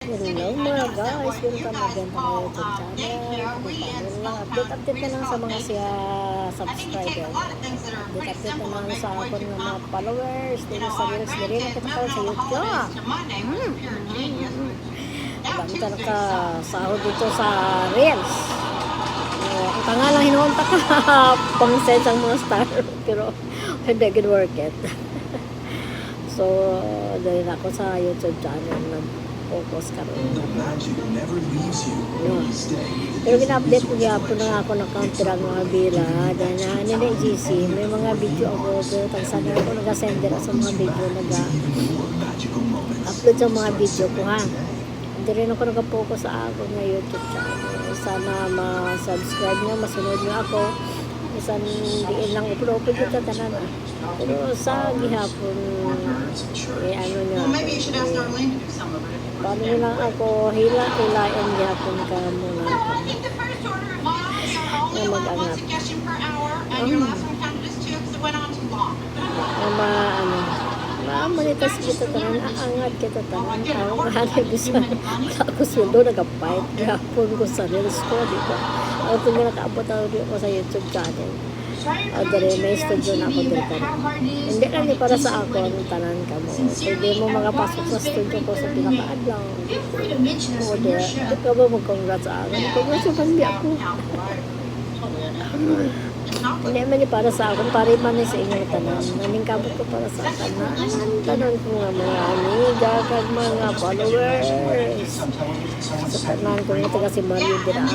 Hello mga guys, welcome again to my YouTube channel. Update na lang sa mga siya subscriber. Update na lang sa akon ng mga followers dito sa Reels. Dili na kita sa YouTube. Dami ka nakasahod dito sa Reels. Ang tanga lang hinuunta ka pang-send ang mga star. Pero hindi good work it. So, dahil ako sa YouTube channel nag-focus ka rin. Pero gina-update ko gyapon na ako ng counter ang mga bila. Dahil na nila GC, may mga video ako. Pero tagsabi ako nag-sender sa mga video. Nag-upload sa mga video ko ha. Hindi rin ako nag-focus sa ako ng YouTube channel. Sana ma-subscribe nyo, masunod nyo ako. Isan diin lang upload kita tanan. Pero sa gihapon ano nyo paano nyo lang ako hilain gihapon ka muna na mag-angat ma-monetize kita tanan, aangat kita tanan ang hanay bisa ako sweldo nagapahit gihapon ko sa reels ko diba ako kung nakaabot ako sa YouTube channel dali may studio na ako dito hindi lang para sa ako ang tanan ka mo pwede mo makapasok sa studio ko sa pinakaadlaw o di ka ba mag-congrats sa akin congrats yung pambi ako hindi man para sa akin pari man sa inyong tanan naning kabot ko para sa tanan ko nga mga amiga kag mga followers sa tanan ko nga taga si Mario Dira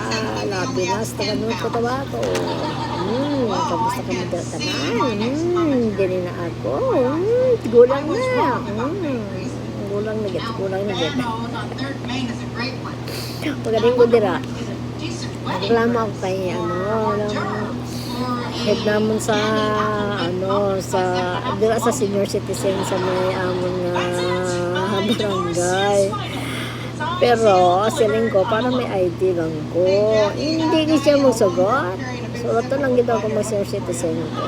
Lapinas taga North Cotabato kamusta ka mo tanan dili na ako gulang na gulang na get pagaling ko dira reklamo ako kay head namon sa sa dira sa senior citizen sa may amon nga barangay. Pero siling ko parang may ID lang ko. Hindi siya magsagot. Sulat lang gito ako mag senior citizen ko.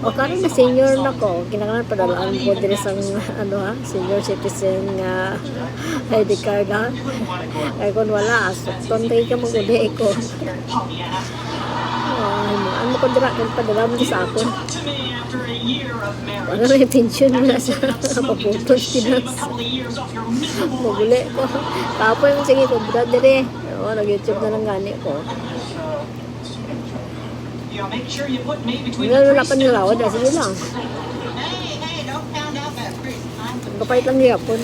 O karon na senior na ko, kinahanglan padalaan ko diri sa senior citizen nga ID card ha. Ay kun wala, kontay ka magudi ko. Ano ko dira kan padala mo sa akon. Ano na intention mo na sa paputos tinas. Maguli ko. Kapoy mo sige ko brad dire. Nag-YouTube na lang gani ko. Wala pa nilawad, sige lang. Kapait lang yapon.